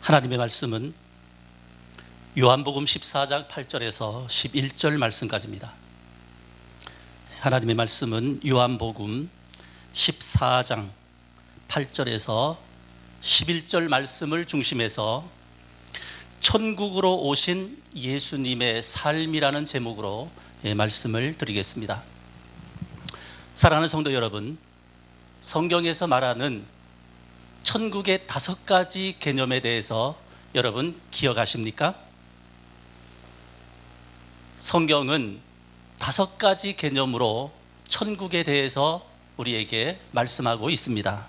하나님의 말씀은 요한복음 14장 8절에서 11절 말씀까지입니다. 하나님의 말씀은 요한복음 14장 8절에서 11절 말씀을 중심해서 천국으로 오신 예수님의 삶이라는 제목으로 말씀을 드리겠습니다. 사랑하는 성도 여러분, 성경에서 말하는 천국의 5가지 개념에 대해서 여러분 기억하십니까? 성경은 5가지 개념으로 천국에 대해서 우리에게 말씀하고 있습니다.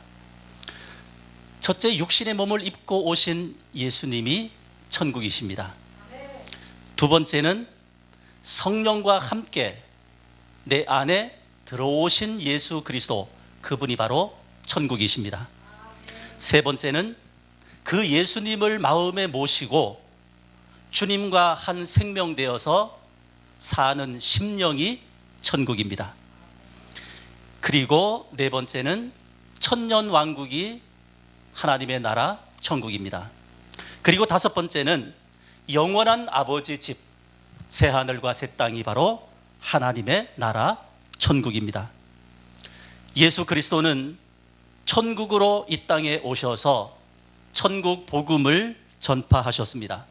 첫째, 육신의 몸을 입고 오신 예수님이 천국이십니다. 두 번째는 성령과 함께 내 안에 들어오신 예수 그리스도, 그분이 바로 천국이십니다. 세 번째는 그 예수님을 마음에 모시고 주님과 한 생명되어서 사는 심령이 천국입니다. 그리고 네 번째는 천년왕국이 하나님의 나라 천국입니다. 그리고 5번째는 영원한 아버지 집, 새하늘과 새 땅이 바로 하나님의 나라 천국입니다. 예수 그리스도는 천국으로 이 땅에 오셔서 천국 복음을 전파하셨습니다.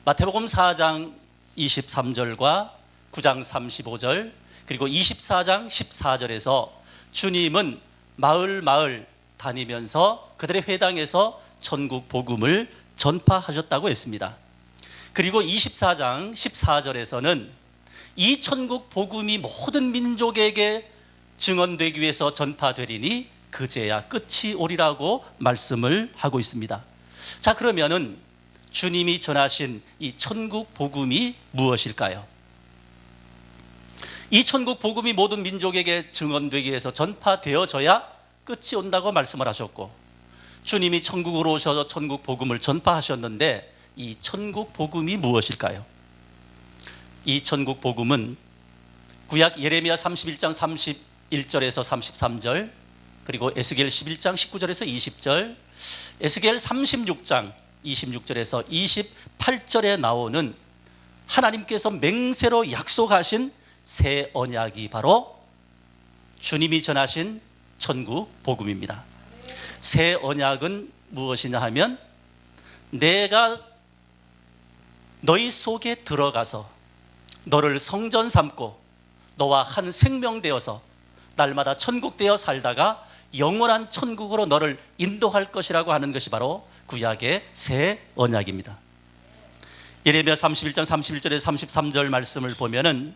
마태복음 4장 23절과 9장 35절 그리고 24장 14절에서 주님은 마을 다니면서 그들의 회당에서 천국 복음을 전파하셨다고 했습니다. 그리고 24장 14절에서는 이 천국 복음이 모든 민족에게 증언되기 위해서 전파되리니 그제야 끝이 오리라고 말씀을 하고 있습니다. 자, 그러면은 주님이 전하신 이 천국 복음이 무엇일까요? 이 천국 복음이 모든 민족에게 증언되기 위해서 전파되어져야 끝이 온다고 말씀을 하셨고, 주님이 천국으로 오셔서 천국 복음을 전파하셨는데 이 천국 복음이 무엇일까요? 이 천국 복음은 구약 예레미야 31장 31절에서 33절, 그리고 에스겔 11장 19절에서 20절, 에스겔 36장 26절에서 28절에 나오는 하나님께서 맹세로 약속하신 새 언약이 바로 주님이 전하신 천국 복음입니다. 새 언약은 무엇이냐 하면, 내가 너희 속에 들어가서 너를 성전 삼고 너와 한 생명 되어서 날마다 천국 되어 살다가 영원한 천국으로 너를 인도할 것이라고 하는 것이 바로 구약의 새 언약입니다. 예레미야 31장 31절에서 33절 말씀을 보면은,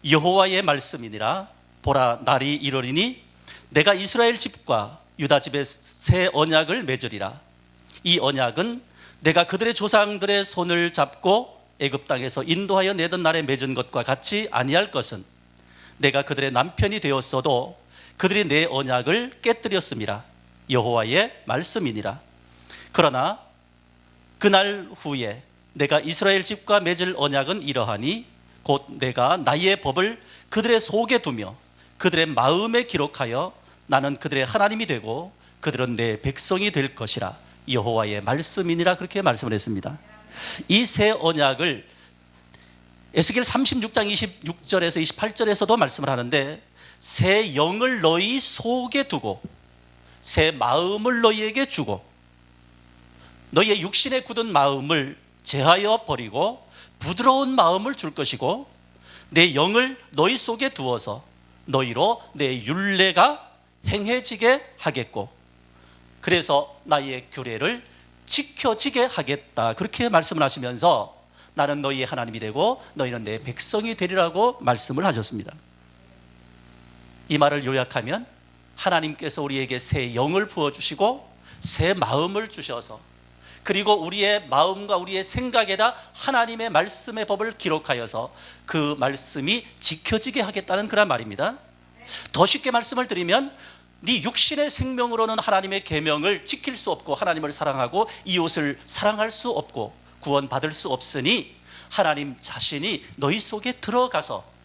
여호와의 말씀이니라, 보라 날이 이르리니 내가 이스라엘 집과 유다 집에 새 언약을 맺으리라. 이 언약은 내가 그들의 조상들의 손을 잡고 애굽 땅에서 인도하여 내던 날에 맺은 것과 같이 아니할 것은, 내가 그들의 남편이 되었어도 그들이 내 언약을 깨뜨렸음이라. 여호와의 말씀이니라. 그러나 그날 후에 내가 이스라엘 집과 맺을 언약은 이러하니, 곧 내가 나의 법을 그들의 속에 두며 그들의 마음에 기록하여 나는 그들의 하나님이 되고 그들은 내 백성이 될 것이라. 여호와의 말씀이니라. 그렇게 말씀을 했습니다. 이 새 언약을 에스겔 36장 26절에서 28절에서도 말씀을 하는데, 새 영을 너희 속에 두고 새 마음을 너희에게 주고 너희의 육신에 굳은 마음을 제하여 버리고 부드러운 마음을 줄 것이고, 내 영을 너희 속에 두어서 너희로 내 율례가 행해지게 하겠고, 그래서 나의 규례를 지켜지게 하겠다. 그렇게 말씀을 하시면서 나는 너희의 하나님이 되고 너희는 내 백성이 되리라고 말씀을 하셨습니다. 이 말을 요약하면, 하나님께서 우리에게 새 영을 부어주시고 새 마음을 주셔서, 그리고 우리의 마음과 우리의 생각에다 하나님의 말씀의 법을 기록하여서 그 말씀이 지켜지게 하겠다는 그런 말입니다. 더 쉽게 말씀을 드리면, 네 육신의 생명으로는 하나님의 계명을 지킬 수 없고 하나님을 사랑하고 이웃을 사랑할 수 없고 구원받을 수 없으니, 하나님 자신이 너희 속에 들어가서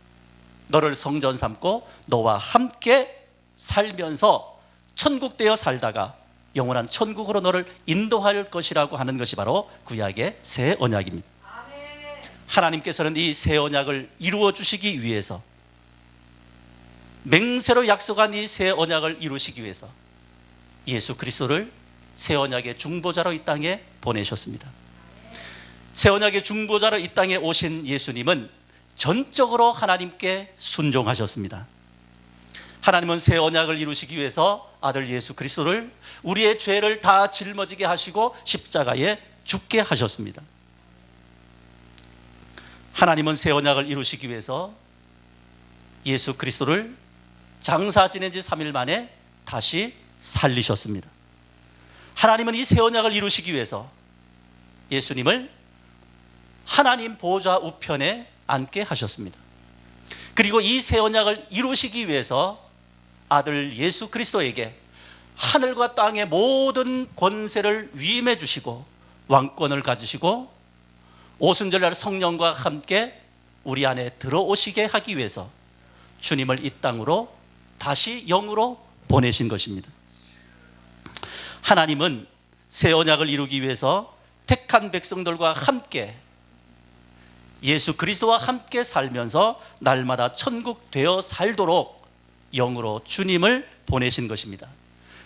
너를 성전 삼고 너와 함께 살면서 천국 되어 살다가 영원한 천국으로 너를 인도할 것이라고 하는 것이 바로 구약의 새 언약입니다. 하나님께서는 이 새 언약을 이루어 주시기 위해서, 맹세로 약속한 이 새 언약을 이루시기 위해서 예수 그리스도를 새 언약의 중보자로 이 땅에 보내셨습니다. 새 언약의 중보자로 이 땅에 오신 예수님은 전적으로 하나님께 순종하셨습니다. 하나님은 새 언약을 이루시기 위해서 아들 예수 그리스도를 우리의 죄를 다 짊어지게 하시고 십자가에 죽게 하셨습니다. 하나님은 새 언약을 이루시기 위해서 예수 그리스도를 장사 지낸 지 3일 만에 다시 살리셨습니다. 하나님은 이 새 언약을 이루시기 위해서 예수님을 하나님 보좌 우편에 앉게 하셨습니다. 그리고 이 새 언약을 이루시기 위해서 아들 예수 그리스도에게 하늘과 땅의 모든 권세를 위임해 주시고 왕권을 가지시고 오순절날 성령과 함께 우리 안에 들어오시게 하기 위해서 주님을 이 땅으로 다시 영으로 보내신 것입니다. 하나님은 새 언약을 이루기 위해서 택한 백성들과 함께 예수 그리스도와 함께 살면서 날마다 천국 되어 살도록 영으로 주님을 보내신 것입니다.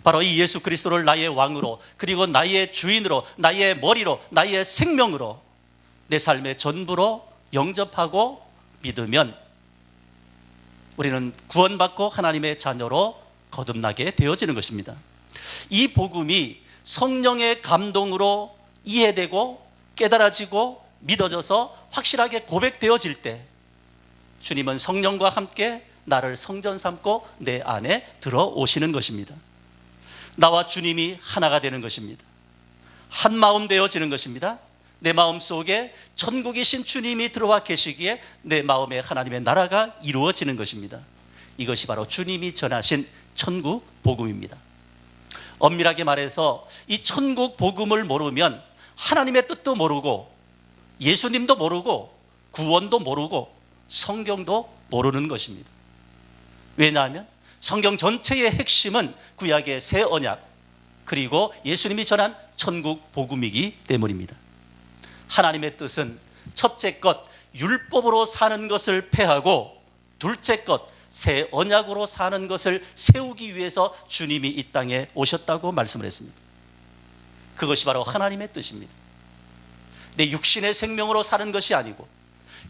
바로 이 예수 그리스도를 나의 왕으로, 그리고 나의 주인으로, 나의 머리로, 나의 생명으로, 내 삶의 전부로 영접하고 믿으면 우리는 구원받고 하나님의 자녀로 거듭나게 되어지는 것입니다. 이 복음이 성령의 감동으로 이해되고 깨달아지고 믿어져서 확실하게 고백되어질 때 주님은 성령과 함께 나를 성전 삼고 내 안에 들어오시는 것입니다. 나와 주님이 하나가 되는 것입니다. 한 마음 되어지는 것입니다. 내 마음 속에 천국이신 주님이 들어와 계시기에 내 마음에 하나님의 나라가 이루어지는 것입니다. 이것이 바로 주님이 전하신 천국 복음입니다. 엄밀하게 말해서 이 천국 복음을 모르면 하나님의 뜻도 모르고 예수님도 모르고 구원도 모르고 성경도 모르는 것입니다. 왜냐하면 성경 전체의 핵심은 구약의 새 언약 그리고 예수님이 전한 천국 복음이기 때문입니다. 하나님의 뜻은 첫째 것 율법으로 사는 것을 폐하고 둘째 것 새 언약으로 사는 것을 세우기 위해서 주님이 이 땅에 오셨다고 말씀을 했습니다. 그것이 바로 하나님의 뜻입니다. 내 육신의 생명으로 사는 것이 아니고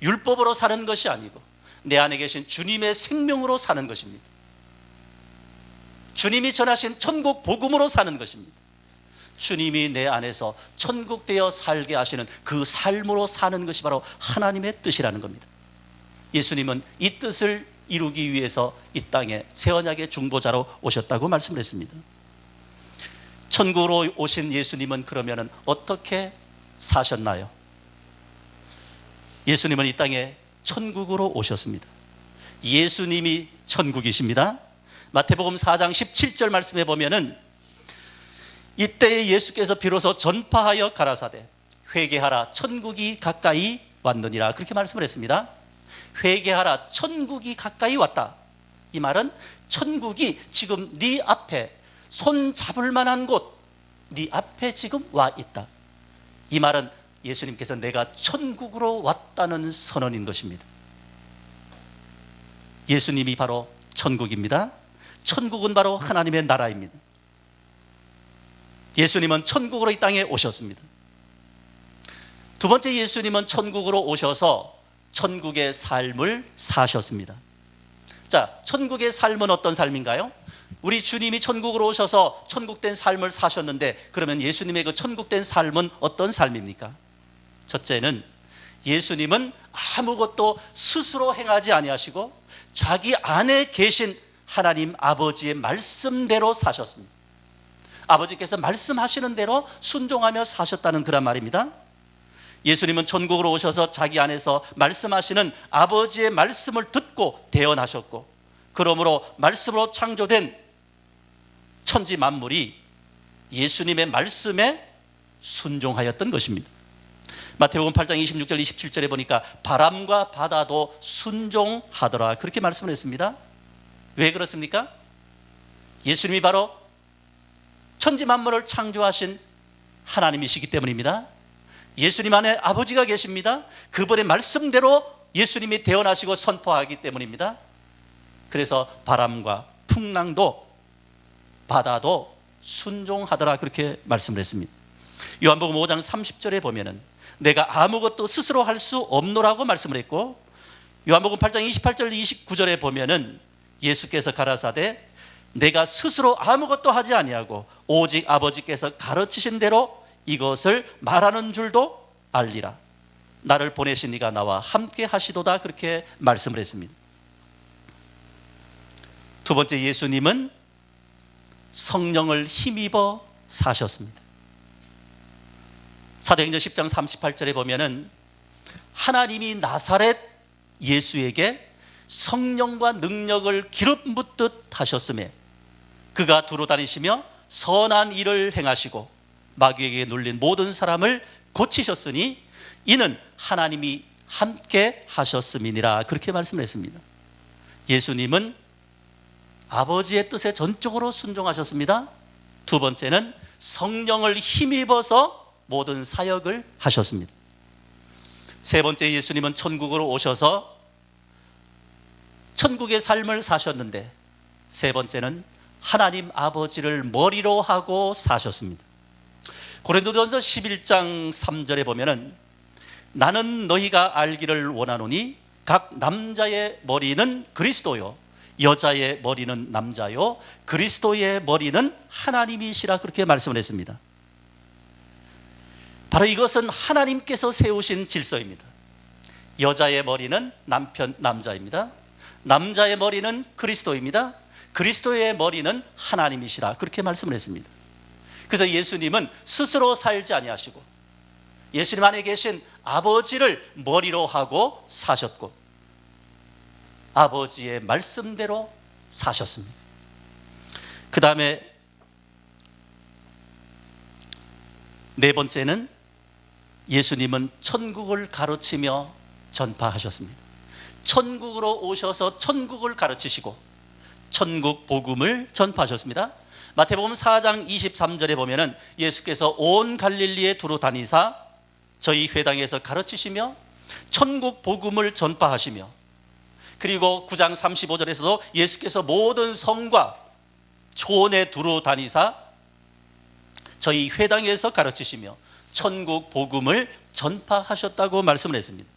율법으로 사는 것이 아니고 내 안에 계신 주님의 생명으로 사는 것입니다. 주님이 전하신 천국 복음으로 사는 것입니다. 주님이 내 안에서 천국 되어 살게 하시는 그 삶으로 사는 것이 바로 하나님의 뜻이라는 겁니다. 예수님은 이 뜻을 이루기 위해서 이 땅에 새 언약의 중보자로 오셨다고 말씀을 했습니다. 천국으로 오신 예수님은 그러면 어떻게 사셨나요? 예수님은 이 땅에 천국으로 오셨습니다. 예수님이 천국이십니다. 마태복음 4장 17절 말씀해 보면은 이때 예수께서 비로소 전파하여 가라사대 회개하라 천국이 가까이 왔느니라 그렇게 말씀을 했습니다. 회개하라 천국이 가까이 왔다. 이 말은 천국이 지금 네 앞에 손 잡을 만한 곳 네 앞에 지금 와 있다. 이 말은 예수님께서 내가 천국으로 왔다는 선언인 것입니다. 예수님이 바로 천국입니다. 천국은 바로 하나님의 나라입니다. 예수님은 천국으로 이 땅에 오셨습니다. 두 번째, 예수님은 천국으로 오셔서 천국의 삶을 사셨습니다. 자, 천국의 삶은 어떤 삶인가요? 우리 주님이 천국으로 오셔서 천국된 삶을 사셨는데 그러면 예수님의 그 천국된 삶은 어떤 삶입니까? 첫째는 예수님은 아무것도 스스로 행하지 아니하시고 자기 안에 계신 하나님 아버지의 말씀대로 사셨습니다. 아버지께서 말씀하시는 대로 순종하며 사셨다는 그런 말입니다. 예수님은 천국으로 오셔서 자기 안에서 말씀하시는 아버지의 말씀을 듣고 태어나셨고 그러므로 말씀으로 창조된 천지 만물이 예수님의 말씀에 순종하였던 것입니다. 마태복음 8장 26절 27절에 보니까 바람과 바다도 순종하더라 그렇게 말씀을 했습니다. 왜 그렇습니까? 예수님이 바로 천지 만물을 창조하신 하나님이시기 때문입니다. 예수님 안에 아버지가 계십니다. 그분의 말씀대로 예수님이 태어나시고 선포하기 때문입니다. 그래서 바람과 풍랑도 바다도 순종하더라, 그렇게 말씀을 했습니다. 요한복음 5장 30절에 보면은 내가 아무것도 스스로 할 수 없노라고 말씀을 했고, 요한복음 8장 28절 29절에 보면은 예수께서 가라사대 내가 스스로 아무것도 하지 아니하고 오직 아버지께서 가르치신 대로 이것을 말하는 줄도 알리라. 나를 보내신 이가 나와 함께 하시도다, 그렇게 말씀을 했습니다. 두 번째, 예수님은 성령을 힘입어 사셨습니다. 사도행전 10장 38절에 보면은 하나님이 나사렛 예수에게 성령과 능력을 기름 붓듯 하셨음에 그가 두루 다니시며 선한 일을 행하시고 마귀에게 눌린 모든 사람을 고치셨으니 이는 하나님이 함께 하셨음이니라, 그렇게 말씀을 했습니다. 예수님은 아버지의 뜻에 전적으로 순종하셨습니다. 두 번째는 성령을 힘입어서 모든 사역을 하셨습니다. 세 번째, 예수님은 천국으로 오셔서 천국의 삶을 사셨는데, 세 번째는 하나님 아버지를 머리로 하고 사셨습니다. 고린도전서 11장 3절에 보면은 나는 너희가 알기를 원하노니 각 남자의 머리는 그리스도요 여자의 머리는 남자요 그리스도의 머리는 하나님이시라, 그렇게 말씀을 했습니다. 바로 이것은 하나님께서 세우신 질서입니다. 여자의 머리는 남자입니다. 남자의 머리는 그리스도입니다. 그리스도의 머리는 하나님이시라, 그렇게 말씀을 했습니다. 그래서 예수님은 스스로 살지 아니하시고 예수님 안에 계신 아버지를 머리로 하고 사셨고 아버지의 말씀대로 사셨습니다. 그 다음에 네 번째는 예수님은 천국을 가르치며 전파하셨습니다. 천국으로 오셔서 천국을 가르치시고 천국 복음을 전파하셨습니다. 마태복음 4장 23절에 보면은 예수께서 온 갈릴리에 두루 다니사 저희 회당에서 가르치시며 천국 복음을 전파하시며, 그리고 9장 35절에서도 예수께서 모든 성과 촌에 두루 다니사 저희 회당에서 가르치시며 천국 복음을 전파하셨다고 말씀을 했습니다.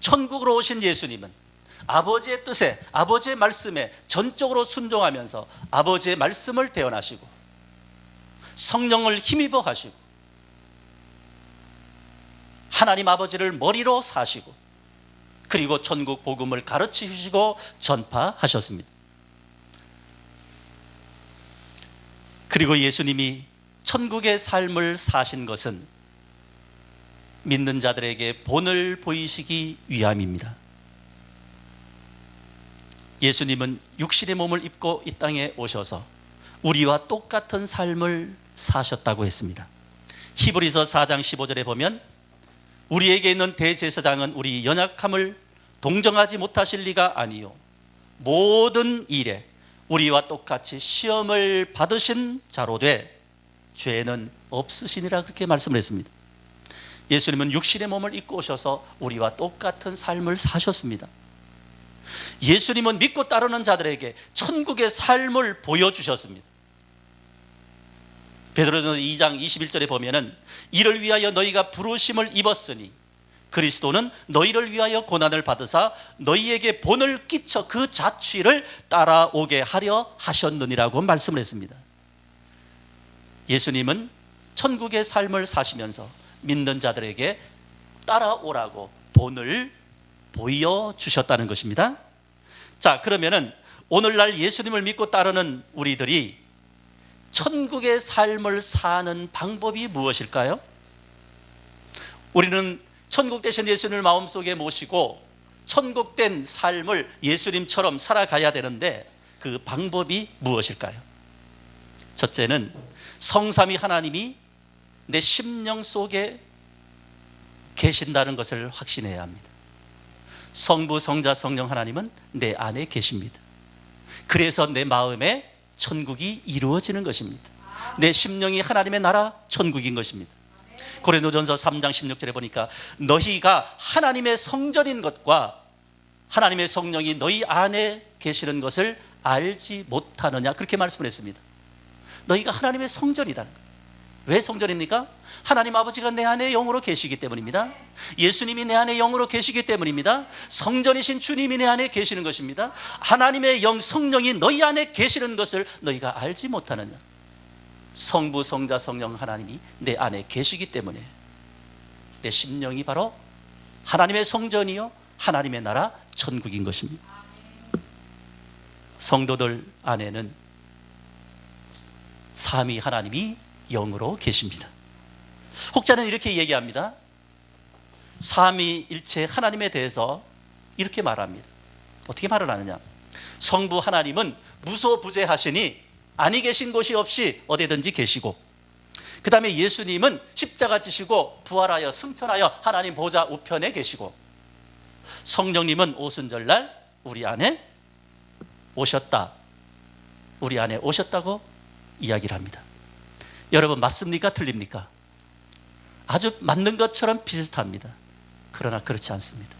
천국으로 오신 예수님은 아버지의 뜻에, 아버지의 말씀에 전적으로 순종하면서 아버지의 말씀을 대언하시고 성령을 힘입어 하시고 하나님 아버지를 머리로 사시고 그리고 천국 복음을 가르치시고 전파하셨습니다. 그리고 예수님이 천국의 삶을 사신 것은 믿는 자들에게 본을 보이시기 위함입니다. 예수님은 육신의 몸을 입고 이 땅에 오셔서 우리와 똑같은 삶을 사셨다고 했습니다. 히브리서 4장 15절에 보면 우리에게 있는 대제사장은 우리 연약함을 동정하지 못하실 리가 아니요 모든 일에 우리와 똑같이 시험을 받으신 자로 돼 죄는 없으시니라, 그렇게 말씀을 했습니다. 예수님은 육신의 몸을 입고 오셔서 우리와 똑같은 삶을 사셨습니다. 예수님은 믿고 따르는 자들에게 천국의 삶을 보여주셨습니다. 베드로전서 2장 21절에 보면은 이를 위하여 너희가 부르심을 입었으니 그리스도는 너희를 위하여 고난을 받으사 너희에게 본을 끼쳐 그 자취를 따라오게 하려 하셨느니라고 말씀을 했습니다. 예수님은 천국의 삶을 사시면서 믿는 자들에게 따라오라고 본을 보여주셨다는 것입니다. 자, 그러면은 오늘날 예수님을 믿고 따르는 우리들이 천국의 삶을 사는 방법이 무엇일까요? 우리는 천국 되신 예수님을 마음속에 모시고 천국된 삶을 예수님처럼 살아가야 되는데 그 방법이 무엇일까요? 첫째는 성삼위 하나님이 내 심령 속에 계신다는 것을 확신해야 합니다. 성부, 성자, 성령 하나님은 내 안에 계십니다. 그래서 내 마음에 천국이 이루어지는 것입니다. 내 심령이 하나님의 나라 천국인 것입니다. 고린도전서 3장 16절에 보니까 너희가 하나님의 성전인 것과 하나님의 성령이 너희 안에 계시는 것을 알지 못하느냐, 그렇게 말씀을 했습니다. 너희가 하나님의 성전이다. 왜 성전입니까? 하나님 아버지가 내 안에 영으로 계시기 때문입니다. 예수님이 내 안에 영으로 계시기 때문입니다. 성전이신 주님이 내 안에 계시는 것입니다. 하나님의 영 성령이 너희 안에 계시는 것을 너희가 알지 못하느냐. 성부 성자 성령 하나님이 내 안에 계시기 때문에 내 심령이 바로 하나님의 성전이요 하나님의 나라 천국인 것입니다. 성도들 안에는 삼위 하나님이 영으로 계십니다. 혹자는 이렇게 얘기합니다. 삼위일체 하나님에 대해서 이렇게 말합니다. 어떻게 말을 하느냐? 성부 하나님은 무소부재하시니 아니 계신 곳이 없이 어디든지 계시고, 그 다음에 예수님은 십자가 지시고 부활하여 승천하여 하나님 보좌 우편에 계시고, 성령님은 오순절날 우리 안에 오셨다, 우리 안에 오셨다고 이야기를 합니다. 여러분, 맞습니까? 틀립니까? 아주 맞는 것처럼 비슷합니다. 그러나 그렇지 않습니다.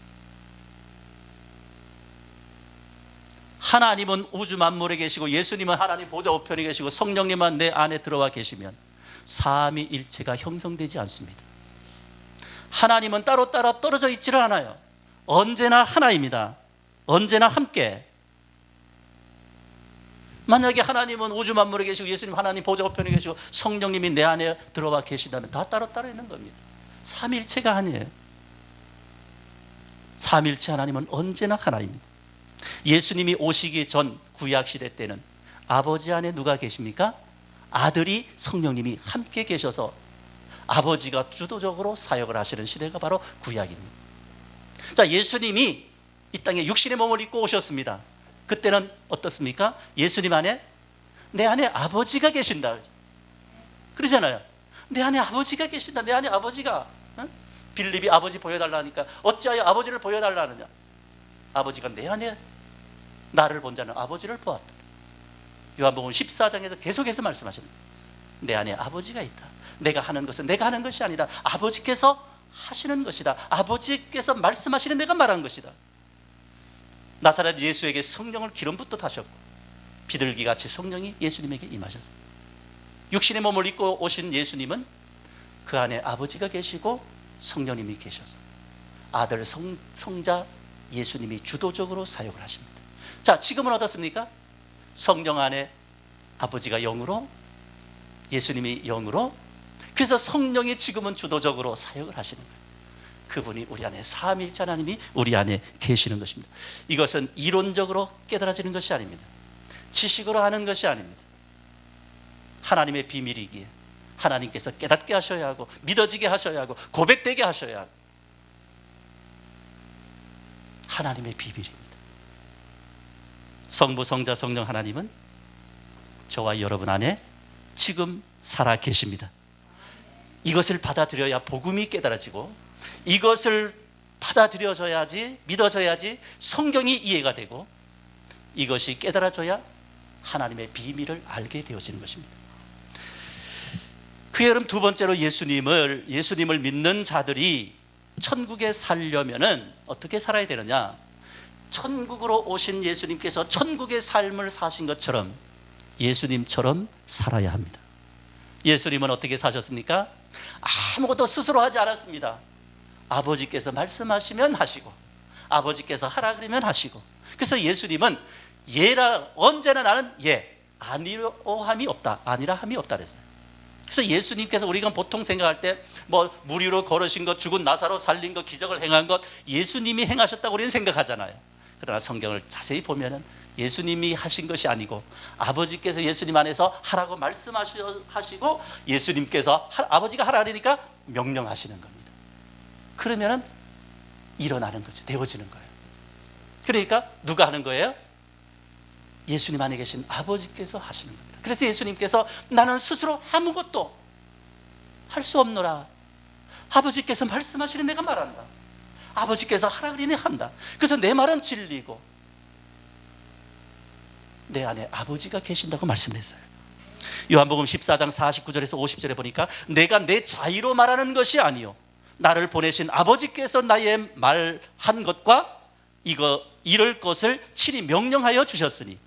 하나님은 우주 만물에 계시고 예수님은 하나님 보좌 우편에 계시고 성령님은 내 안에 들어와 계시면 삼위일체가 형성되지 않습니다. 하나님은 따로따로 떨어져 있지를 않아요. 언제나 하나입니다. 언제나 함께. 만약에 하나님은 우주 만물에 계시고 예수님 하나님 보좌 우편에 계시고 성령님이 내 안에 들어와 계시다면 다 따로따로 있는 겁니다. 삼위일체가 아니에요. 삼위일체 하나님은 언제나 하나입니다. 예수님이 오시기 전 구약시대 때는 아버지 안에 누가 계십니까? 아들이 성령님이 함께 계셔서 아버지가 주도적으로 사역을 하시는 시대가 바로 구약입니다. 자, 예수님이 이 땅에 육신의 몸을 입고 오셨습니다. 그때는 어떻습니까? 예수님 안에 내 안에 아버지가 계신다 그러잖아요. 내 안에 아버지가 계신다. 내 안에 아버지가. 빌립이 아버지 보여달라니까 어찌하여 아버지를 보여달라느냐. 아버지가 내 안에 나를 본 자는 아버지를 보았다. 요한복음 14장에서 계속해서 말씀하십니다. 내 안에 아버지가 있다. 내가 하는 것은 내가 하는 것이 아니다. 아버지께서 하시는 것이다. 아버지께서 말씀하시는 내가 말하는 것이다. 나사렛 예수에게 성령을 기름 붓듯 하셨고 비둘기같이 성령이 예수님에게 임하셨어요. 육신의 몸을 입고 오신 예수님은 그 안에 아버지가 계시고 성령님이 계셔서 아들 성자 예수님이 주도적으로 사역을 하십니다. 자, 지금은 어떻습니까? 성령 안에 아버지가 영으로 예수님이 영으로, 그래서 성령이 지금은 주도적으로 사역을 하시는 거예요. 그분이 우리 안에 삼위일체 하나님이 우리 안에 계시는 것입니다. 이것은 이론적으로 깨달아지는 것이 아닙니다. 지식으로 하는 것이 아닙니다. 하나님의 비밀이기에 하나님께서 깨닫게 하셔야 하고 믿어지게 하셔야 하고 고백되게 하셔야 하고 하나님의 비밀입니다. 성부 성자 성령 하나님은 저와 여러분 안에 지금 살아 계십니다. 이것을 받아들여야 복음이 깨달아지고 이것을 받아들여져야지, 믿어져야지 성경이 이해가 되고 이것이 깨달아져야 하나님의 비밀을 알게 되어지는 것입니다. 그 여름 두 번째로 예수님을 믿는 자들이 천국에 살려면은 어떻게 살아야 되느냐? 천국으로 오신 예수님께서 천국의 삶을 사신 것처럼 예수님처럼 살아야 합니다. 예수님은 어떻게 사셨습니까? 아무것도 스스로 하지 않았습니다. 아버지께서 말씀하시면 하시고 아버지께서 하라 그러면 하시고, 그래서 예수님은 예라, 언제나 나는 예, 아니라함이 없다, 아니라함이 없다 그랬어요. 그래서 예수님께서 우리가 보통 생각할 때 뭐 무리로 걸으신 것, 죽은 나사로 살린 것, 기적을 행한 것 예수님이 행하셨다고 우리는 생각하잖아요. 그러나 성경을 자세히 보면은 예수님이 하신 것이 아니고 아버지께서 예수님 안에서 하라고 말씀하시고 예수님께서 아버지가 하라 그러니까 명령하시는 겁니다. 그러면은 일어나는 거죠. 되어지는 거예요. 그러니까 누가 하는 거예요? 예수님 안에 계신 아버지께서 하시는 겁니다. 그래서 예수님께서 나는 스스로 아무것도 할 수 없노라. 아버지께서 말씀하시는 내가 말한다. 아버지께서 하라 그러니 한다. 그래서 내 말은 진리고 내 안에 아버지가 계신다고 말씀했어요. 요한복음 14장 49절에서 50절에 보니까 내가 내 자의로 말하는 것이 아니요 나를 보내신 아버지께서 나의 말한 것과 이럴 것을 친히 명령하여 주셨으니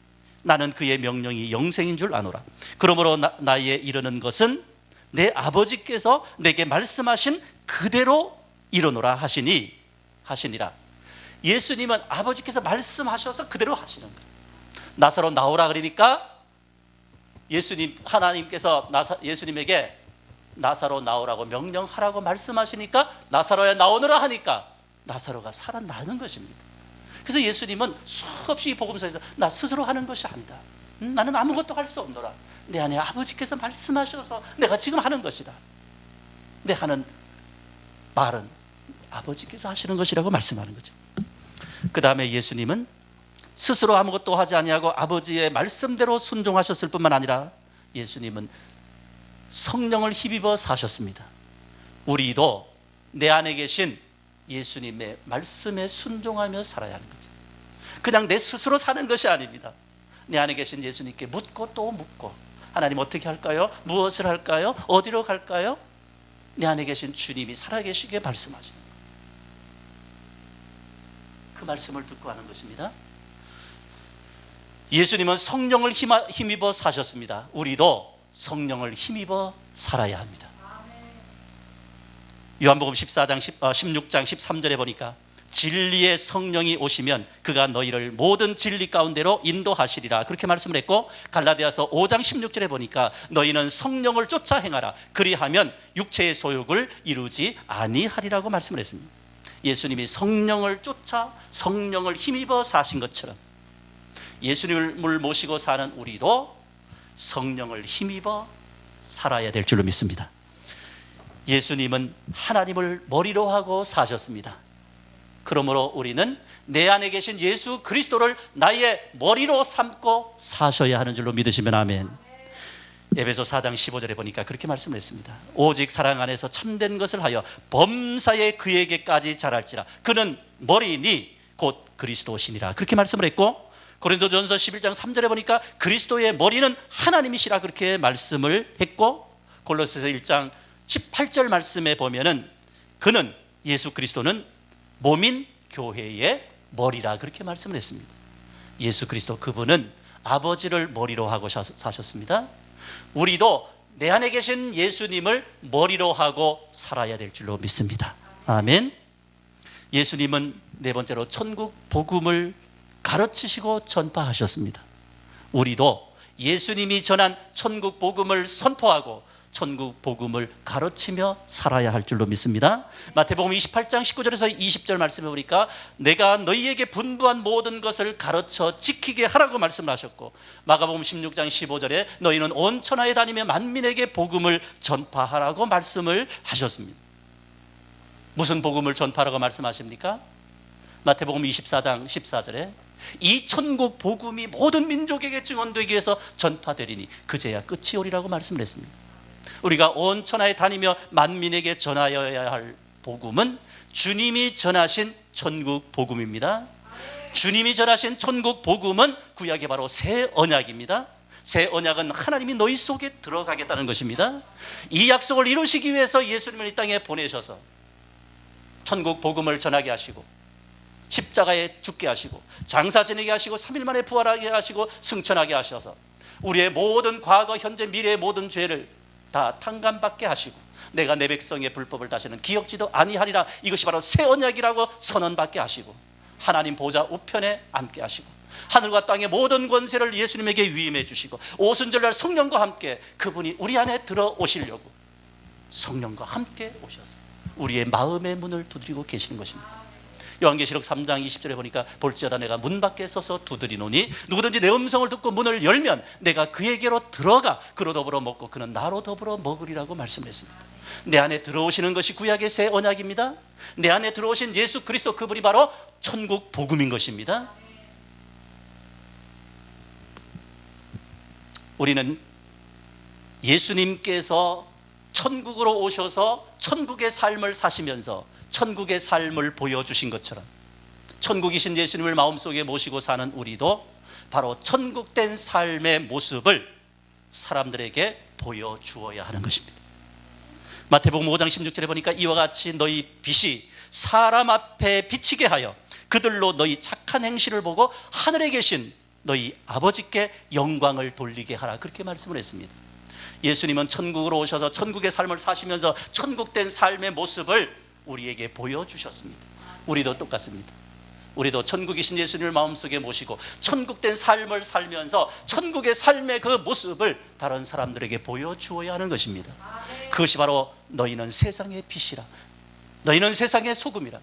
나는 그의 명령이 영생인 줄 아노라. 그러므로 나에 이르는 것은 내 아버지께서 내게 말씀하신 그대로 이르노라 하시니라. 예수님은 아버지께서 말씀하셔서 그대로 하시는 거예요. 나사로 나오라 그러니까 하나님께서 예수님에게 나사로 나오라고 명령하라고 말씀하시니까 나사로야 나오너라 하니까 나사로가 살아나는 것입니다. 그래서 예수님은 수없이 이 복음서에서 나 스스로 하는 것이 아니다. 나는 아무것도 할 수 없노라. 내 안에 아버지께서 말씀하셔서 내가 지금 하는 것이다. 내 하는 말은 아버지께서 하시는 것이라고 말씀하는 거죠. 그 다음에 예수님은 스스로 아무것도 하지 아니하고 아버지의 말씀대로 순종하셨을 뿐만 아니라 예수님은 성령을 힘입어 사셨습니다. 우리도 내 안에 계신 예수님의 말씀에 순종하며 살아야 하는 거죠. 그냥 내 스스로 사는 것이 아닙니다. 내 안에 계신 예수님께 묻고 또 묻고, 하나님 어떻게 할까요? 무엇을 할까요? 어디로 갈까요? 내 안에 계신 주님이 살아계시게 말씀하시는 거예요. 그 말씀을 듣고 하는 것입니다. 예수님은 성령을 힘입어 사셨습니다. 우리도 성령을 힘입어 살아야 합니다. 요한복음 16장 13절에 보니까 진리의 성령이 오시면 그가 너희를 모든 진리 가운데로 인도하시리라 그렇게 말씀을 했고, 갈라디아서 5장 16절에 보니까 너희는 성령을 쫓아 행하라 그리하면 육체의 소욕을 이루지 아니하리라고 말씀을 했습니다. 예수님이 성령을 쫓아 성령을 힘입어 사신 것처럼 예수님을 모시고 사는 우리도 성령을 힘입어 살아야 될 줄로 믿습니다. 예수님은 하나님을 머리로 하고 사셨습니다. 그러므로 우리는 내 안에 계신 예수 그리스도를 나의 머리로 삼고 사셔야 하는 줄로 믿으시면 아멘. 에베소 4장 15절에 보니까 그렇게 말씀을 했습니다. 오직 사랑 안에서 참된 것을 하여 범사에 그에게까지 자랄지라. 그는 머리니 곧 그리스도시니라 그렇게 말씀을 했고, 고린도전서 11장 3절에 보니까 그리스도의 머리는 하나님이시라 그렇게 말씀을 했고, 골로새서 1장 18절 말씀에 보면은 그는 예수 그리스도는 몸인 교회의 머리라 그렇게 말씀을 했습니다. 예수 그리스도 그분은 아버지를 머리로 하고 사셨습니다. 우리도 내 안에 계신 예수님을 머리로 하고 살아야 될 줄로 믿습니다. 아멘. 예수님은 네 번째로 천국 복음을 가르치시고 전파하셨습니다. 우리도 예수님이 전한 천국 복음을 선포하고 천국 복음을 가르치며 살아야 할 줄로 믿습니다. 마태복음 28장 19절에서 20절 말씀해 보니까 내가 너희에게 분부한 모든 것을 가르쳐 지키게 하라고 말씀을 하셨고, 마가복음 16장 15절에 너희는 온 천하에 다니며 만민에게 복음을 전파하라고 말씀을 하셨습니다. 무슨 복음을 전파하라고 말씀하십니까? 마태복음 24장 14절에 이 천국 복음이 모든 민족에게 증언되기 위해서 전파되리니 그제야 끝이 오리라고 말씀을 했습니다. 우리가 온 천하에 다니며 만민에게 전하여야 할 복음은 주님이 전하신 천국 복음입니다. 주님이 전하신 천국 복음은 구약의 바로 새 언약입니다. 새 언약은 하나님이 너희 속에 들어가겠다는 것입니다. 이 약속을 이루시기 위해서 예수님을 이 땅에 보내셔서 천국 복음을 전하게 하시고 십자가에 죽게 하시고 장사 지내게 하시고 3일 만에 부활하게 하시고 승천하게 하셔서 우리의 모든 과거 현재 미래의 모든 죄를 다 탕감받게 하시고 내가 내 백성의 불법을 다시는 기억지도 아니하리라, 이것이 바로 새 언약이라고 선언받게 하시고 하나님 보좌 우편에 앉게 하시고 하늘과 땅의 모든 권세를 예수님에게 위임해 주시고 오순절날 성령과 함께 그분이 우리 안에 들어오시려고 성령과 함께 오셔서 우리의 마음의 문을 두드리고 계시는 것입니다. 요한계시록 3장 20절에 보니까 볼지어다 내가 문 밖에 서서 두드리노니 누구든지 내 음성을 듣고 문을 열면 내가 그에게로 들어가 그로 더불어 먹고 그는 나로 더불어 먹으리라고 말씀했습니다. 내 안에 들어오시는 것이 구약의 새 언약입니다. 내 안에 들어오신 예수 그리스도 그분이 바로 천국 복음인 것입니다. 우리는 예수님께서 천국으로 오셔서 천국의 삶을 사시면서 천국의 삶을 보여주신 것처럼 천국이신 예수님을 마음속에 모시고 사는 우리도 바로 천국된 삶의 모습을 사람들에게 보여주어야 하는 것입니다. 마태복음 5장 16절에 보니까 이와 같이 너희 빛이 사람 앞에 비치게 하여 그들로 너희 착한 행실을 보고 하늘에 계신 너희 아버지께 영광을 돌리게 하라, 그렇게 말씀을 했습니다. 예수님은 천국으로 오셔서 천국의 삶을 사시면서 천국된 삶의 모습을 우리에게 보여주셨습니다. 우리도 똑같습니다. 우리도 천국이신 예수님을 마음속에 모시고 천국된 삶을 살면서 천국의 삶의 그 모습을 다른 사람들에게 보여주어야 하는 것입니다. 그것이 바로 너희는 세상의 빛이라, 너희는 세상의 소금이라,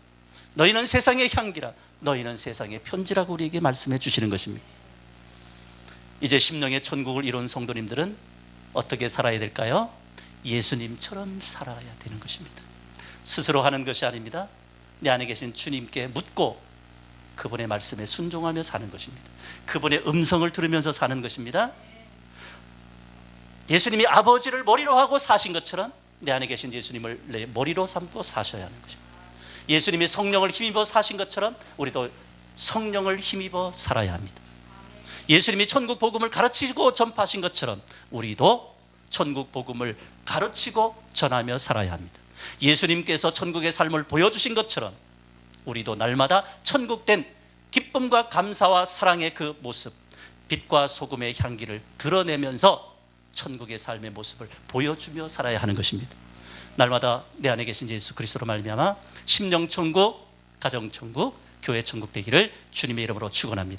너희는 세상의 향기라, 너희는 세상의 편지라고 우리에게 말씀해 주시는 것입니다. 이제 심령의 천국을 이룬 성도님들은 어떻게 살아야 될까요? 예수님처럼 살아야 되는 것입니다. 스스로 하는 것이 아닙니다. 내 안에 계신 주님께 묻고 그분의 말씀에 순종하며 사는 것입니다. 그분의 음성을 들으면서 사는 것입니다. 예수님이 아버지를 머리로 하고 사신 것처럼 내 안에 계신 예수님을 내 머리로 삼고 사셔야 하는 것입니다. 예수님이 성령을 힘입어 사신 것처럼 우리도 성령을 힘입어 살아야 합니다. 예수님이 천국 복음을 가르치고 전파하신 것처럼 우리도 천국 복음을 가르치고 전하며 살아야 합니다. 예수님께서 천국의 삶을 보여주신 것처럼 우리도 날마다 천국된 기쁨과 감사와 사랑의 그 모습, 빛과 소금의 향기를 드러내면서 천국의 삶의 모습을 보여주며 살아야 하는 것입니다. 날마다 내 안에 계신 예수 그리스도로 말미암아 심령천국, 가정천국, 교회천국 되기를 주님의 이름으로 축원합니다.